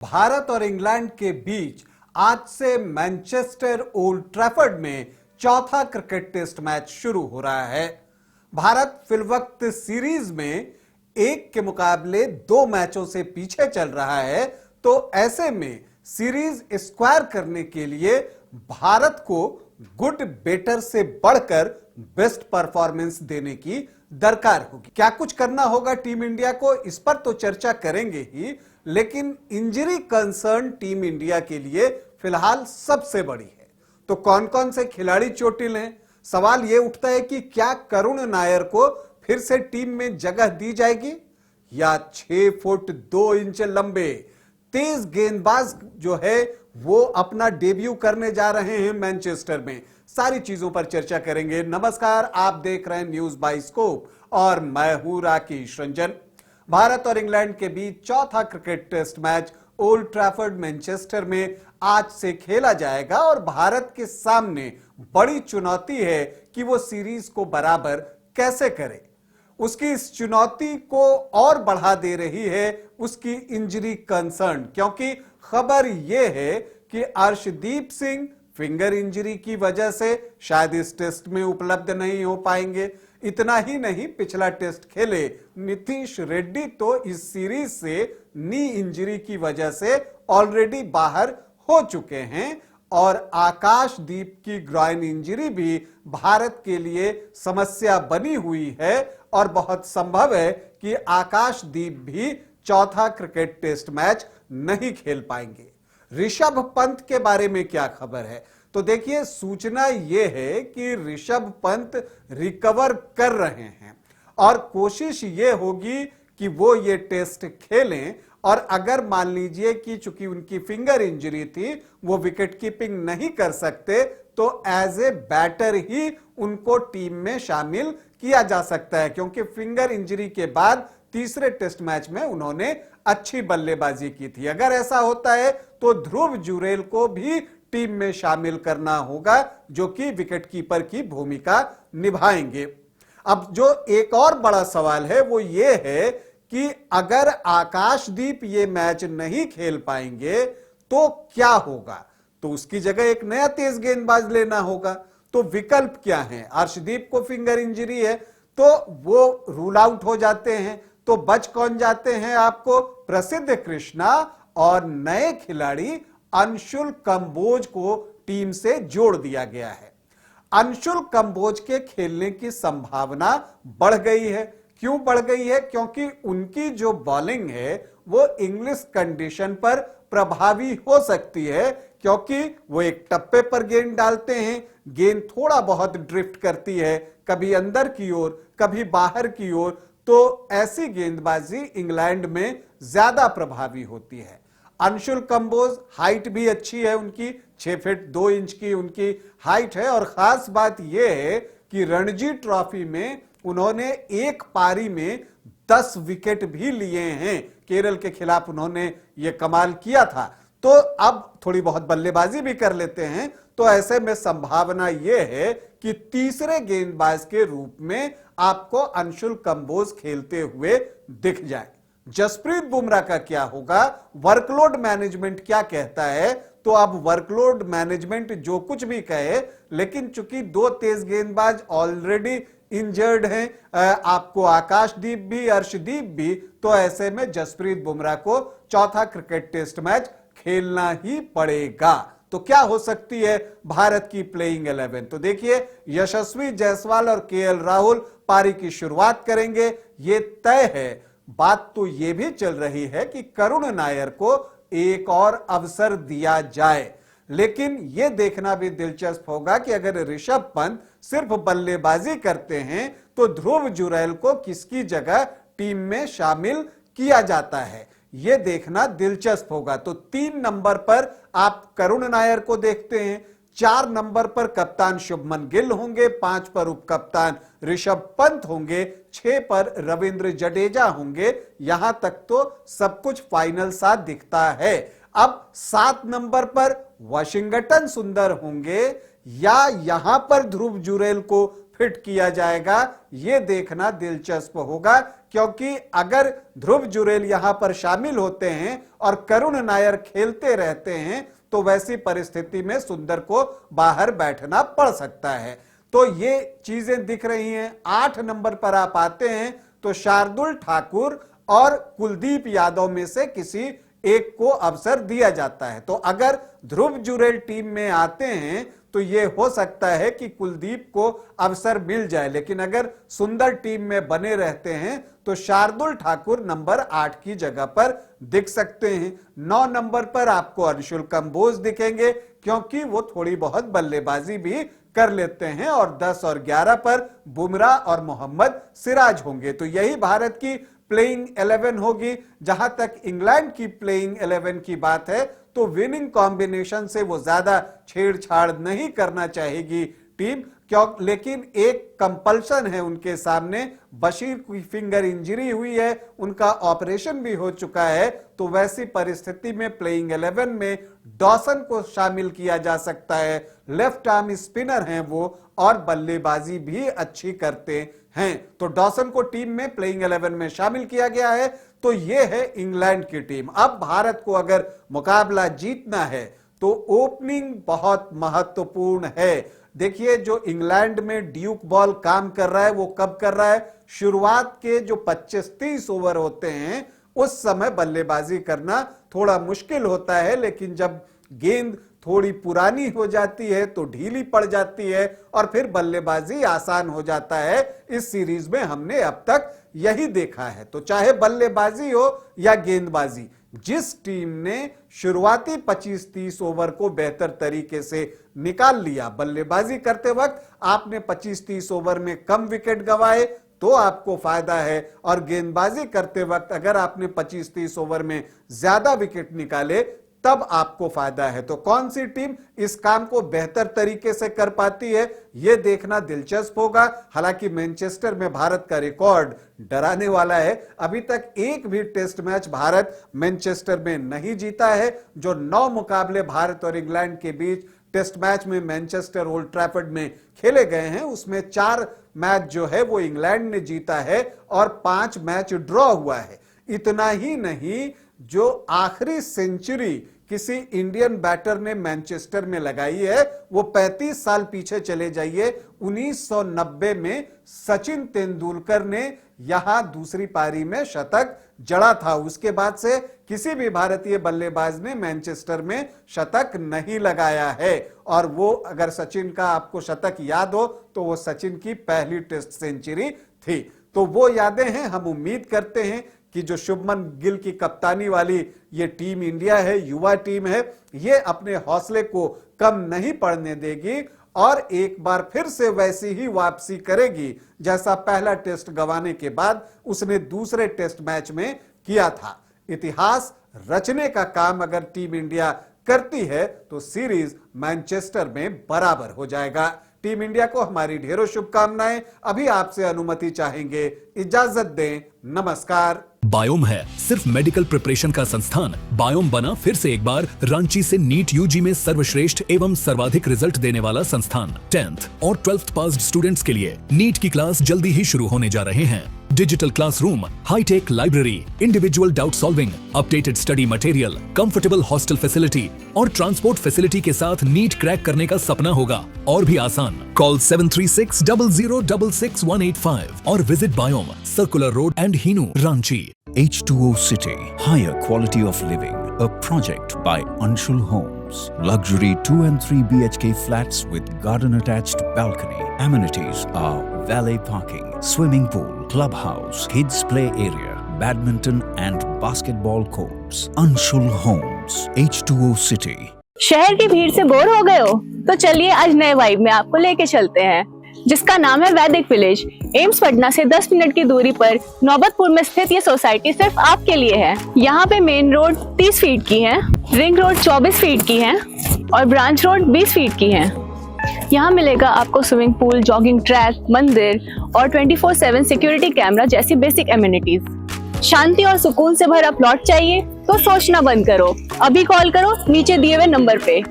भारत और इंग्लैंड के बीच आज से मैनचेस्टर ओल्ड ट्रैफर्ड में चौथा क्रिकेट टेस्ट मैच शुरू हो रहा है। भारत फिलवक्त सीरीज में एक के मुकाबले 2 मैचों से पीछे चल रहा है, तो ऐसे में सीरीज स्क्वायर करने के लिए भारत को गुड बेटर से बढ़कर बेस्ट परफॉर्मेंस देने की दरकार होगी। क्या कुछ करना होगा टीम इंडिया को, इस पर तो चर्चा करेंगे ही, लेकिन इंजरी कंसर्न टीम इंडिया के लिए फिलहाल सबसे बड़ी है। तो कौन कौन से खिलाड़ी चोटिल हैं? सवाल यह उठता है कि क्या करुण नायर को फिर से टीम में जगह दी जाएगी, या 6 फुट 2 इंच लंबे तेज गेंदबाज जो है वो अपना डेब्यू करने जा रहे हैं मैनचेस्टर में। सारी चीजों पर चर्चा करेंगे। नमस्कार, आप देख रहे हैं न्यूज बाय स्कोप और मैं हूं राकेश रंजन। भारत और इंग्लैंड के बीच चौथा cricket test match old Trafford Manchester में आज से खेला जाएगा और भारत के सामने बड़ी चुनौती है कि वो सीरीज को बराबर कैसे करे। उसकी इस चुनौती को और बढ़ा दे रही है उसकी इंजरी कंसर्न, क्योंकि खबर यह है कि अर्शदीप सिंह फिंगर इंजरी की वजह से शायद इस टेस्ट में उपलब्ध नहीं हो पाएंगे। इतना ही नहीं, पिछला टेस्ट खेले नीतीश रेड्डी तो इस सीरीज से नी इंजरी की वजह से ऑलरेडी बाहर हो चुके हैं, और आकाशदीप की ग्रॉइन इंजरी भी भारत के लिए समस्या बनी हुई है और बहुत संभव है कि आकाशदीप भी चौथा क्रिकेट टेस्ट मैच नहीं खेल पाएंगे। ऋषभ पंत के बारे में क्या खबर है? तो देखिए, सूचना यह है कि ऋषभ पंत रिकवर कर रहे हैं और कोशिश यह होगी कि वो ये टेस्ट खेलें, और अगर मान लीजिए कि चूंकि उनकी फिंगर इंजरी थी वो विकेट कीपिंग नहीं कर सकते, तो एज ए बैटर ही उनको टीम में शामिल किया जा सकता है, क्योंकि फिंगर इंजरी के बाद तीसरे टेस्ट मैच में उन्होंने अच्छी बल्लेबाजी की थी। अगर ऐसा होता है तो ध्रुव जुरेल को भी टीम में शामिल करना होगा, जो कि विकेट कीपर की भूमिका निभाएंगे। अब जो एक और बड़ा सवाल है वो ये है कि अगर आकाशदीप ये मैच नहीं खेल पाएंगे तो क्या होगा? तो उसकी जगह एक नया तेज गेंदबाज लेना होगा। तो विकल्प क्या है? अर्शदीप को फिंगर इंजरी है तो वो रूल आउट हो जाते हैं, तो बच कौन जाते हैं आपको? प्रसिद्ध कृष्णा और नए खिलाड़ी अंशुल कंबोज को टीम से जोड़ दिया गया है। अंशुल कंबोज के खेलने की संभावना बढ़ गई है। क्यों बढ़ गई है? क्योंकि उनकी जो बॉलिंग है वो इंग्लिश कंडीशन पर प्रभावी हो सकती है, क्योंकि वो एक टप्पे पर गेंद डालते हैं, गेंद थोड़ा बहुत ड्रिफ्ट करती है, कभी अंदर की ओर कभी बाहर की ओर, तो ऐसी गेंदबाजी इंग्लैंड में ज्यादा प्रभावी होती है। अंशुल कंबोज हाइट भी अच्छी है उनकी, 6 फीट 2 इंच की उनकी हाइट है, और खास बात यह है कि रणजी ट्रॉफी में उन्होंने एक पारी में 10 विकेट भी लिए हैं। केरल के खिलाफ उन्होंने ये कमाल किया था। तो अब थोड़ी बहुत बल्लेबाजी भी कर लेते हैं, तो ऐसे में संभावना यह है कि तीसरे गेंदबाज के रूप में आपको अंशुल कंबोज खेलते हुए दिख जाए। जसप्रीत बुमराह का क्या होगा? वर्कलोड मैनेजमेंट क्या कहता है? तो अब वर्कलोड मैनेजमेंट जो कुछ भी कहे, लेकिन चूंकि 2 तेज गेंदबाज ऑलरेडी इंजर्ड हैं, आपको आकाशदीप भी अर्शदीप भी, तो ऐसे में जसप्रीत बुमराह को चौथा क्रिकेट टेस्ट मैच खेलना ही पड़ेगा। तो क्या हो सकती है भारत की प्लेइंग 11? तो देखिए, यशस्वी जायसवाल और केएल राहुल पारी की शुरुआत करेंगे, ये तय है। बात तो यह भी चल रही है कि करुण नायर को एक और अवसर दिया जाए, लेकिन यह देखना भी दिलचस्प होगा कि अगर ऋषभ पंत सिर्फ बल्लेबाजी करते हैं तो ध्रुव जुरैल को किसकी जगह टीम में शामिल किया जाता है, यह देखना दिलचस्प होगा। तो 3 नंबर पर आप करुण नायर को देखते हैं, 4 नंबर पर कप्तान शुभमन गिल होंगे, 5 पर उपकप्तान ऋषभ पंत होंगे, 6 पर रविंद्र जडेजा होंगे। यहां तक तो सब कुछ फाइनल सा दिखता है। अब 7 नंबर पर वाशिंगटन सुंदर होंगे, या यहां पर ध्रुव जुरैल को फिट किया जाएगा, ये देखना दिलचस्प होगा, क्योंकि अगर ध्रुव जुरेल यहां पर शामिल होते हैं और करुण नायर खेलते रहते हैं तो वैसी परिस्थिति में सुंदर को बाहर बैठना पड़ सकता है। तो ये चीजें दिख रही हैं। 8 नंबर पर आप आते हैं तो शार्दुल ठाकुर और कुलदीप यादव में से किसी एक को अवसर दिया जाता है। तो अगर ध्रुव जुरेल टीम में आते हैं तो यह हो सकता है कि कुलदीप को अवसर मिल जाए, लेकिन अगर सुंदर टीम में बने रहते हैं तो शार्दुल ठाकुर नंबर 8 की जगह पर दिख सकते हैं। 9 नंबर पर आपको अंशुल कंबोज दिखेंगे, क्योंकि वो थोड़ी बहुत बल्लेबाजी भी कर लेते हैं, और 10 और 11 पर बुमराह और मोहम्मद सिराज होंगे। तो यही भारत की प्लेइंग 11 होगी। जहां तक इंग्लैंड की प्लेइंग 11 की बात है तो विनिंग कॉम्बिनेशन से वो ज्यादा छेड़छाड़ नहीं करना चाहेगी टीम, लेकिन एक कंपल्सन है उनके सामने। बशीर की फिंगर इंजरी हुई है, उनका ऑपरेशन भी हो चुका है, तो वैसी परिस्थिति में प्लेइंग 11 में डॉसन को शामिल किया जा सकता है। लेफ्ट आर्म स्पिनर हैं वो, और बल्लेबाजी भी अच्छी करते हैं। तो डॉसन को टीम में प्लेइंग 11 में शामिल किया गया है। तो यह है इंग्लैंड की टीम। अब भारत को अगर मुकाबला जीतना है तो ओपनिंग बहुत महत्वपूर्ण है। देखिए, जो इंग्लैंड में ड्यूक बॉल काम कर रहा है वो कब कर रहा है? शुरुआत के जो 25-30 ओवर होते हैं उस समय बल्लेबाजी करना थोड़ा मुश्किल होता है, लेकिन जब गेंद थोड़ी पुरानी हो जाती है तो ढीली पड़ जाती है और फिर बल्लेबाजी आसान हो जाता है। इस सीरीज में हमने अब तक यही देखा है। तो चाहे बल्लेबाजी हो या गेंदबाजी, जिस टीम ने शुरुआती 25-30 ओवर को बेहतर तरीके से निकाल लिया, बल्लेबाजी करते वक्त आपने 25-30 ओवर में कम विकेट गंवाए तो आपको फायदा है, और गेंदबाजी करते वक्त अगर आपने 25-30 ओवर में ज्यादा विकेट निकाले तब आपको फायदा है। तो कौन सी टीम इस काम को बेहतर तरीके से कर पाती है, यह देखना दिलचस्प होगा। हालांकि मैनचेस्टर में भारत का रिकॉर्ड डराने वाला है। अभी तक एक भी टेस्ट मैच भारत मैनचेस्टर में नहीं जीता है। जो 9 मुकाबले भारत और इंग्लैंड के बीच टेस्ट मैच में मैनचेस्टर ओल्ड ट्रैफर्ड में खेले गए हैं, उसमें 4 मैच जो है वो इंग्लैंड ने जीता है और 5 मैच ड्रॉ हुआ है। इतना ही नहीं, जो आखिरी सेंचुरी किसी इंडियन बैटर ने मैनचेस्टर में लगाई है वो 35 साल पीछे चले जाइए, 1990 में सचिन तेंदुलकर ने यहां दूसरी पारी में शतक जड़ा था। उसके बाद से किसी भी भारतीय बल्लेबाज ने मैनचेस्टर में शतक नहीं लगाया है। और वो, अगर सचिन का आपको शतक याद हो तो वो सचिन की पहली टेस्ट सेंचुरी थी। तो वो यादें हैं। हम उम्मीद करते हैं कि जो शुभमन गिल की कप्तानी वाली ये टीम इंडिया है, युवा टीम है, ये अपने हौसले को कम नहीं पड़ने देगी और एक बार फिर से वैसी ही वापसी करेगी जैसा पहला टेस्ट गंवाने के बाद उसने दूसरे टेस्ट मैच में किया था। इतिहास रचने का काम अगर टीम इंडिया करती है तो सीरीज मैनचेस्टर में बराबर हो जाएगा। टीम इंडिया को हमारी ढेरों शुभकामनाएं। अभी आपसे अनुमति चाहेंगे, इजाजत दें, नमस्कार। बायोम है सिर्फ मेडिकल प्रिपरेशन का संस्थान। बायोम बना फिर से एक बार रांची से नीट यूजी में सर्वश्रेष्ठ एवं सर्वाधिक रिजल्ट देने वाला संस्थान। 10th और 12th पास्ड स्टूडेंट्स के लिए नीट की क्लास जल्दी ही शुरू होने जा रहे हैं। Digital classroom, hi-tech library, individual doubt solving, updated study material, comfortable hostel facility और ट्रांसपोर्ट फैसिलिटी के साथ नीट क्रैक करने का सपना होगा और भी आसान। कॉल 7360066185 और विजिट बायोम, circular road and Hinoo, Ranchi. H2O City, higher quality of living, a project by Anshul Homes. Luxury 2 and 3 BHK flats with garden attached balcony. Amenities are valet parking, swimming pool, clubhouse, kids play area, badminton and basketball courts. Anshul Homes, H2O City. शहर की भीड़ से bore हो गए हो? तो चलिए आज नए वाइब में आपको लेके चलते हैं, जिसका नाम है वैदिक विलेज। एम्स पटना से 10 मिनट की दूरी पर नौबतपुर में स्थित ये सोसाइटी सिर्फ आपके लिए है। यहाँ पे मेन रोड 30 फीट की है, रिंग रोड 24 फीट की है और ब्रांच रोड 20 फीट की है। यहाँ मिलेगा आपको स्विमिंग पूल, जॉगिंग ट्रैक, मंदिर और 24/7 सिक्योरिटी कैमरा जैसी बेसिक एमिनिटीज। शांति और सुकून से भरा प्लॉट चाहिए तो सोचना बंद करो, अभी कॉल करो नीचे दिए हुए नंबर पे।